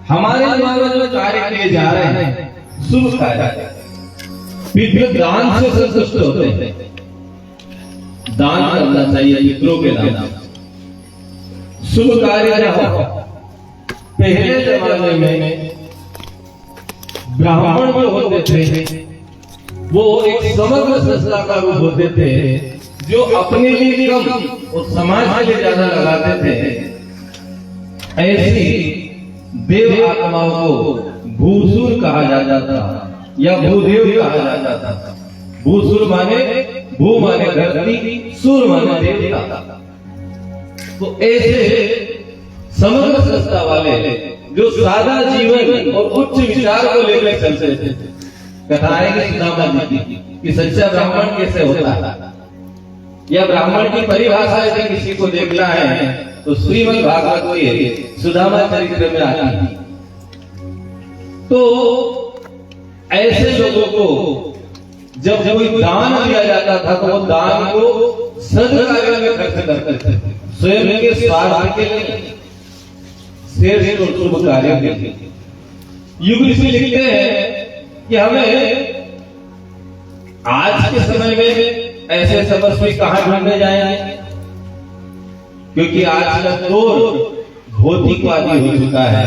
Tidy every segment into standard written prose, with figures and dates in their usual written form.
हमारे द्वारा जो कार्य किए जा रहे हैं शुभ कार्य, पितृ दान से संतुष्ट होते हैं। दान करना चाहिए पितरों के नाम। शुभ कार्य हो। पहले जमाने में ब्राह्मण जो होते थे वो एक समग्र संस्था का रूप होते थे, जो अपने लिए कम और समाज के लिए ज्यादा लगाते थे। ऐसी देव आत्माओं को भूसुर कहा जाता था या भूदेव कहा जाता था। भूसुर माने भू माने धरती, सुर माने देवता। तो ऐसे समग्र संस्था वाले जो सादा जीवन और उच्च विचार को लेकर चलते थे। कथा आएगी सुदामा जी की कि सच्चा ब्राह्मण कैसे होता है, या ब्राह्मण की परिभाषा यदि किसी को देखना है तो श्रीमद् भागवत के सुदामा चरित्र में आती है। तो ऐसे लोगों को जब कोई दान दिया जाता था तो वो दान को सद्कार्य में खर्च करते थे, स्वयं के स्वार्थ के लिए, श्रेष्ठ और शुभ कार्य के लिए। युग ऋषि लिखते हैं कि हमें आज के समय में ऐसे तपस्वी कहां ढूंढने जाएंगे, क्योंकि आज का दौर भौतिकवादी हो चुका है।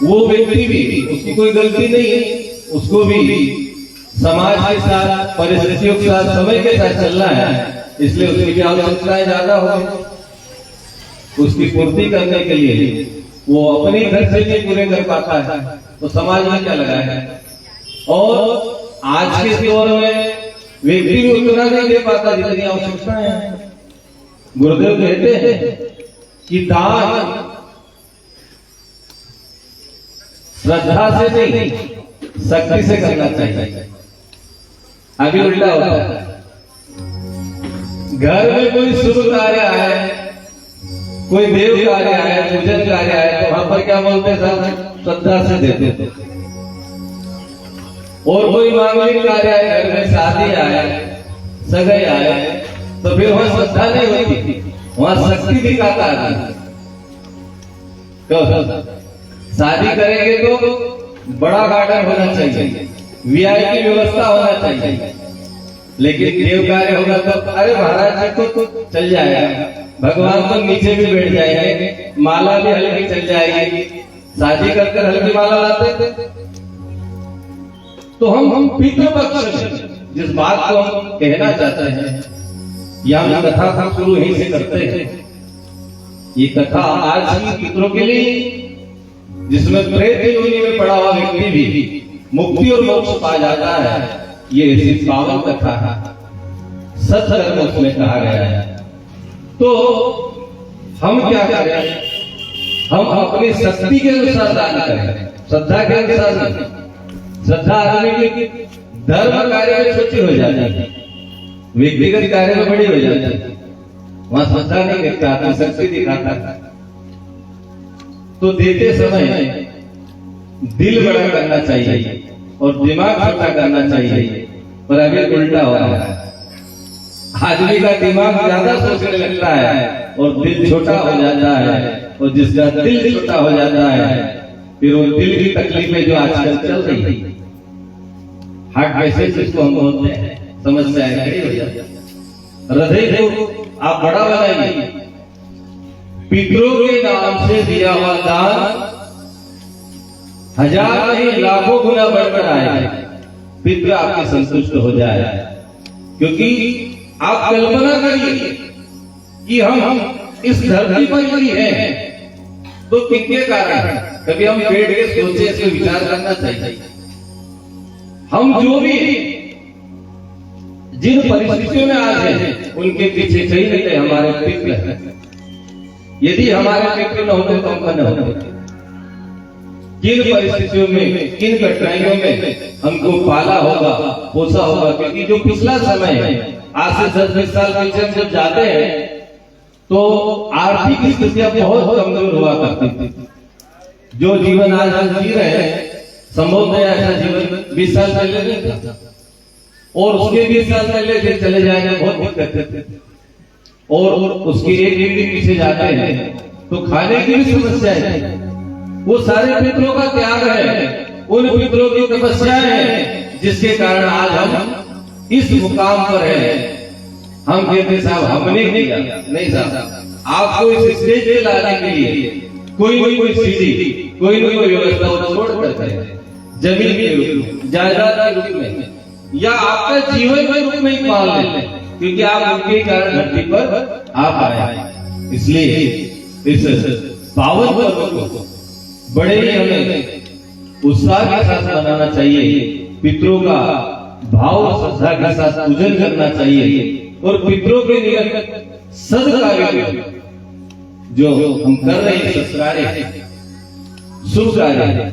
वो व्यक्ति भी, उसकी कोई गलती नहीं है, उसको भी समाज के साथ, परिस्थितियों के साथ, समय के साथ चलना है, इसलिए उसकी भी आवश्यकताएं ज्यादा होगी। उसकी पूर्ति करने के लिए वो अपने घर से नहीं पूरे कर पाता है तो समाज में क्या लगाएगा। और आज के दौर में व्यक्ति भी उतना नहीं दे पाता जितनी आवश्यकता है। गुरुदेव कहते हैं कि दान श्रद्धा से नहीं, शक्ति से करना चाहिए। अभी उल्टा होता है। घर में कोई शुभ कार्य आए, कोई देव कार्य आए, पूजन कार्य आए, तो वहां पर क्या बोलते हैं? श्रद्धा से देते थे। और कोई मांगलिक कार्य आए, घर में शादी आए, सगाई आए, तो फिर वहां श्रद्धा नहीं होती, वहां शक्ति दिखाता है। क्यों? शादी करेंगे तो बड़ा गार्डन होना चाहिए, वीआईपी व्यवस्था होना चाहिए। लेकिन देव कार्य होगा तो अरे महाराज जी तो चल जाएगा, भगवान तो नीचे भी बैठ जाएंगे, माला भी हल्की चल जाएगी। शादी कर हल्की माला लाते थे। तो हम पितृपक्ष जिस बात को हम कहना चाहते हैं, या हम कथा हम शुरू यहीं से करते हैं। ये कथा आज की पितरों के लिए, जिसमें प्रेत योनि में पड़ा हुआ व्यक्ति भी मुक्ति और मोक्ष पा जाता है, ये ऐसी पावन कथा है। सत्कर्म उसमें कहा गया है। तो हम क्या करें? हम अपनी शक्ति के अनुसार दान करें, श्रद्धा के अनुसार नहीं। श्रद्धा आदमी की धर्म कार्य में छोटी हो जाती है, व्यक्तिगत कार्य में बड़ी हो जाती है। वहां श्रद्धा नहीं दिखता, अपनी शक्ति दिखाता है। तो देते समय दिल बड़ा करना चाहिए और दिमाग छोटा करना चाहिए। पर अभी उल्टा हो रहा है। आदमी का दिमाग ज्यादा सोचने लगता है और दिल छोटा हो जाता है, और जिसका दिल छोटा हो जाता है फिर वो दिल की तकलीफें जो आजकल चल रही है, हार्ट पेशेंट जिसको हम बोलते हैं, समस्याएं खड़ी हो जाती है। हृदय को आप बड़ा बनाइए। पितरों के नाम से दिया हुआ दान 1000 नहीं लाखों गुना बढ़कर आएगा। पितृ आपके संतुष्ट हो जाए। क्योंकि आप कल्पना करिए कि हम इस धरती पर ही हैं तो किनके कारण? कभी हम बैठ के सोचे, इसके विचार करना चाहिए। हम जो भी जिन परिस्थितियों में आज हैं उनके पीछे कहीं न कहीं हमारे पितृ हैं। यदि हमारे पितृ न होते तो हम न होते। किन परिस्थितियों में, किन कठिनाइयों में हमको पाला होगा, पोसा होगा। क्योंकि जो पिछला समय है, आज से 10-20 साल पीछे हम जब जाते हैं तो आर्थिक स्थितियां बहुत कमजोर हुआ करती थी। जो जीवन आज हम जी रहे हैं, संभवतः ऐसा जीवन 20 साल पहले नहीं था, और उसके 20 साल पहले फिर चले जाएंगे बहुत दिक्कत थे। और उसकी एक पीढ़ी पीछे जाते हैं तो खाने की भी समस्या है। वो सारे पितरों का त्याग है, उन पितरों की तपस्याएं हैं जिसके कारण आज हम इस मुकाम पर हैं। हम कहते साहब हमने किया, नहीं साहब, आपको इस स्टेज पे लाने के लिए कोई न कोई सीढ़ी, कोई न कोई व्यवस्था छोड़ करते हैं, जमीन के रूप में, जायदाद के रूप में, या आपका जीवन के रूप में ही मान लेते हैं, क्योंकि आप उनके कारण धरती पर आप आए। इसलिए इस पावन पर्व को बड़े ही हमें उत्साह के साथ मनाना चाहिए, पितरों का भाव श्रद्धा के साथ पूजन करना चाहिए, और पितरों के निकट सद्कार्य जो हम कर रहे हैं, सत्कार्य शुभ कार्य,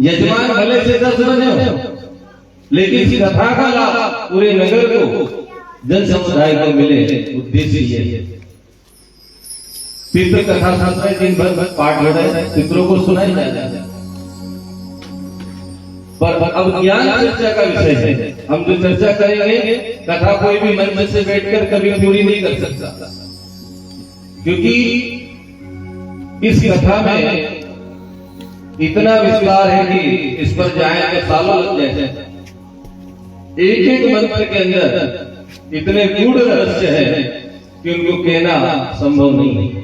यजमान भले से 10 बजे हो, लेकिन इस कथा का लाभ पूरे नगर को, जन समुदाय को मिले, उद्देश्य ये है। पितृ कथा शास्त्र दिन भर पाठ हो रहे हैं, पितरों को सुनाई जाता है, पर अब ज्ञान चर्चा का विषय है। हम जो चर्चा करेंगे, कथा कोई भी मंच से बैठकर कभी पूरी नहीं कर सकता, क्योंकि इस कथा में इतना विस्तार है कि इस पर जाए तो सालों लग जाते हैं। एक एक मंत्र के अंदर इतने गूढ़ रहस्य है कि उनको कहना संभव नहीं है,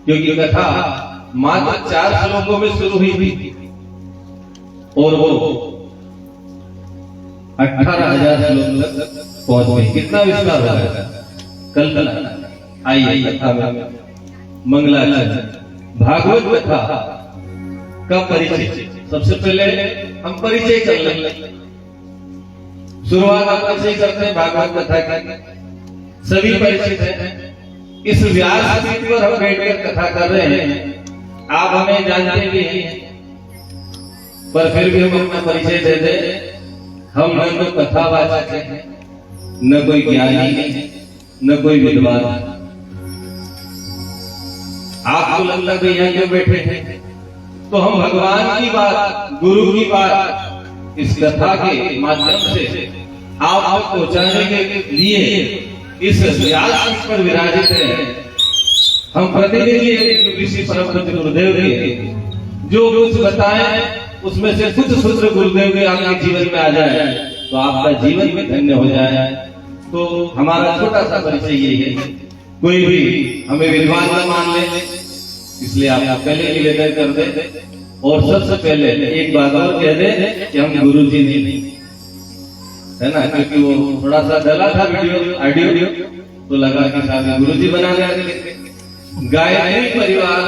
क्योंकि कथा मात्र 4 श्लोकों में शुरू हुई थी और वो 18,000 श्लोक तक पहुंच गई। कितना विस्तार हो गया, कल्पना। आइए कथा में मंगलाचरण भागवत कथा का परिचय। सबसे पहले हम परिचय कर लेंगे, शुरुआत आप से करते हैं भागवत कथा की। सभी परिचित हैं, इस व्यास पीठ पर हम बैठकर कथा कर रहे हैं, आप हमें जानते भी हैं, पर फिर भी हम अपना परिचय दे दें। हम न तो कथावाचक हैं, न कोई ज्ञानी है, न कोई विद्वान है। आपको लगता है यहाँ क्यों बैठे हैं, तो हम भगवान की बात, गुरु की बात इस कथा के माध्यम से आप तक पहुंचाने के लिए इस व्यास पर विराजित हैं। हम प्रतिनिधि ऋषि परम पूज्य गुरुदेव के जो कुछ बताएं, उसमें से कुछ सूत्र गुरुदेव के आपके जीवन में आ जाए तो आपका जीवन भी धन्य हो जाए। तो हमारा छोटा सा परिचय यही है, कोई भी हमें विद्वान न मान ले, इसलिए आप पहले निवेदन कर दे। और सबसे पहले एक बात और कह दे कि हम गुरु जी नहीं है ना, क्योंकि वो थोड़ा सा डला था वीडियो ऑडियो, तो लगा कि साहब गुरु जी बना लेंगे। गायत्री परिवार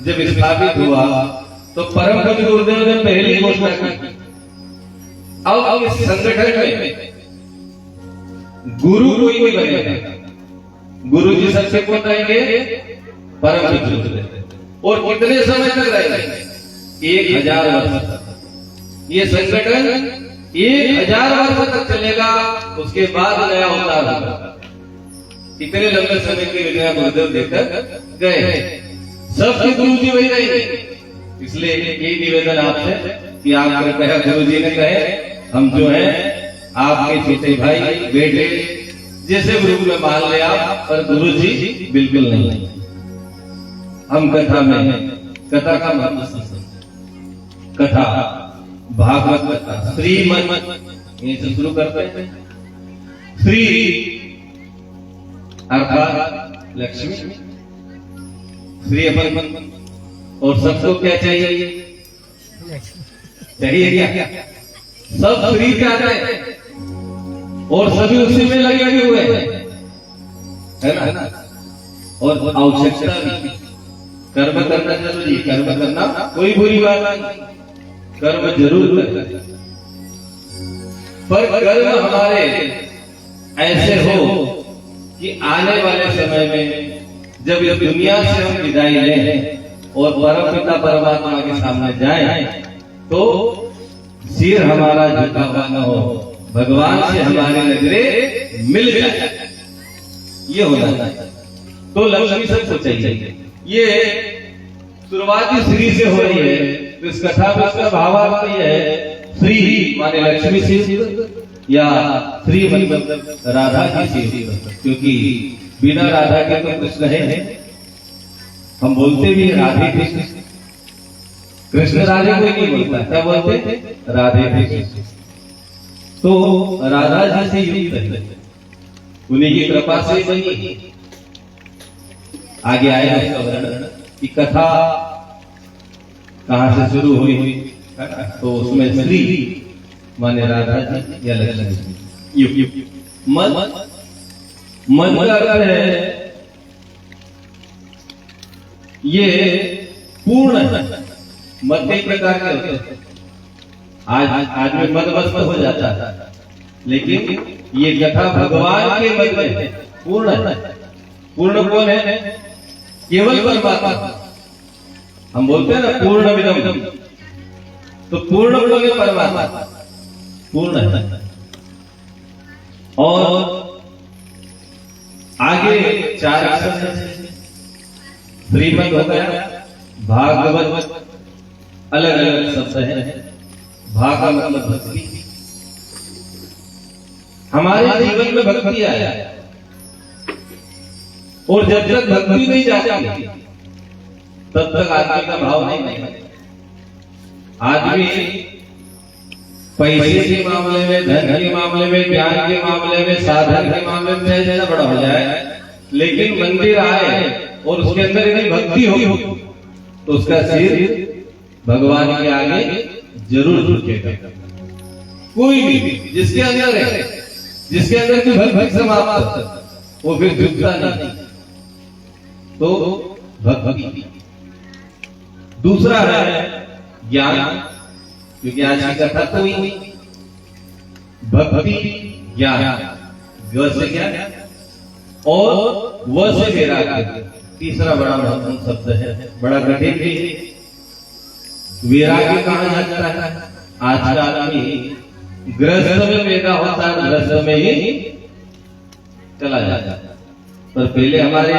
जब स्थापित हुआ तो परम पूज्य गुरुदेव ने पहली घोषणा की, अब इस संगठन में गुरु कोई नहीं बनेगा, गुरु जी सबसे कौन रहेंगे, परम पूज्य गुरुदेव। और कितने समय तक रहेंगे, 1000 वर्ष तक। ये संगठन 1000 वर्ष तक चलेगा, उसके बाद नया अवतार होगा। इतने लंबे समय की विजय गुरुदेव देकर गए, सबके गुरु जी वही रहेंगे। इसलिए यही निवेदन आपसे कि आपने कहा, गुरु जी ने कहे हम जो है आपके छोटे भाई बेटे जैसे रूप में मान ले आप, पर गुरु जी बिल्कुल नहीं। हम कथा में, कथा का मतलब कथा भागवत कथा श्रीमद् ये से शुरू करते हैं। श्री अर्थात लक्ष्मी, श्री अपन, और सबको क्या चाहिए, चाहिए क्या, सब श्री क्या है, और सभी उसी में लगे हुए हैं, है ना। और आवश्यकता भी, कर्म करना जरूरी, कर्म करना कोई बुरी बात नहीं, कर्म जरूर करना, पर कर्म हमारे ऐसे हो कि आने वाले समय में जब इस दुनिया से हम विदाई लें और परम पिता परमात्मा के सामने जाएं, तो सिर हमारा झुका हुआ न हो, भगवान से हमारे नजरे मिल जाए, ये होना चाहिए। तो लक्ष्मी सबको चाहिए। ये शुरुआती श्री से हो रही है, तो इस कथा में उसका भावार्थ ये है, श्री माने लक्ष्मी शिव, या श्री मतलब राधा की शिव, क्योंकि बिना राधा के तो कृष्ण है। हम बोलते भी राधे कृष्ण, कृष्ण राधे कोई नहीं बोलता, क्या बोलते? राधे कृष्ण। तो राधा जी से युक्त है, उन्हीं की कृपा से बनी। आगे आया उसका वर्णन कि कथा कहां से शुरू हुई, तो उसमें श्री माने राधा जी या लक्ष्मी जी। मन का अर्थ है ये पूर्ण। मत कई प्रकार के होते हैं, आज में मदमस्त हो जाता है, लेकिन ये कथा भगवान के मत में पूर्ण है। पूर्ण कौन है? केवल परमात्मा। हम बोलते हैं ना पूर्ण विदम, तो पूर्ण कौन है? परमात्मा पूर्ण है। और आगे 4 अक्षर है, श्रीमद् हो गया, भागवत अलग अलग शब्द है। भाग का मतलब भक्ति। हमारे जीवन में भक्ति आया, और जब तक भक्ति नहीं जाती तब तक आदमी का भाव नहीं है। आदमी पैसे के मामले में, धन के मामले में, ज्ञान के मामले में, साधन के मामले में जैसा बड़ा हो जाए, लेकिन मंदिर आए और उसके अंदर यदि भक्ति हो तो उसका सिर भगवान के आगे जरूर झुकेगा। कोई भी जिसके अंदर है, जिसके अंदर की भक्ति समाप्त, वो फिर झुकता नहीं। तो भक्ति। दूसरा है ज्ञान, क्योंकि आज की कथा तो ही भक्ति ज्ञान, ग से ज्ञान और व से वैराग्य। तीसरा बड़ा महत्वपूर्ण शब्द है, बड़ा कठिन भी। वैराग्य कहां जाता है? आज का आदमी गृहस्थ में पैदा होता है, गृहस्थ में ही चला जाता है। पर पहले हमारे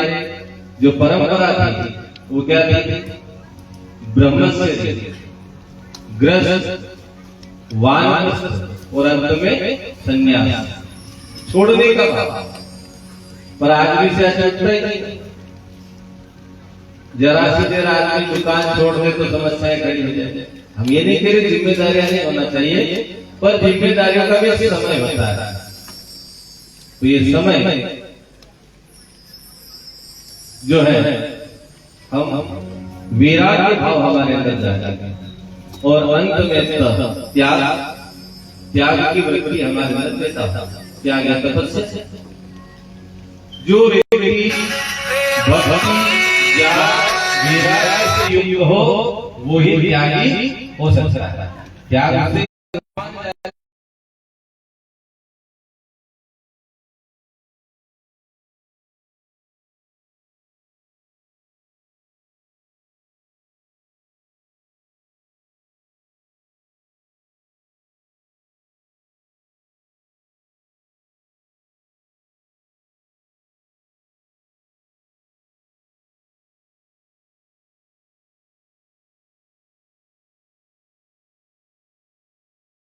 जो परंपरा थी वो क्या थी? ब्रह्मचर्य, गृहस्थ, वानप्रस्थ और अंत में संन्यास, छोड़ने का भाव। पर आदमी से छूटता ही नहीं। जरा से जरा आदमी दुकान छोड़ दे तो समस्याएं खड़ी हो जाए। हम ये नहीं कह रहे जिम्मेदारियां नहीं होना चाहिए, पर जिम्मेदारियों का भी समय होता है। तो ये समय जो है, हम वैराग्य भाव हमारे अंदर जाता है, और अंत में त्याग की वृत्ति हमारे अंदर देता है। त्याग या तपस्या। जो व्यक्ति भक्ति या वैराग्य से युक्त हो वो ही त्यागी हो सकता है। त्याग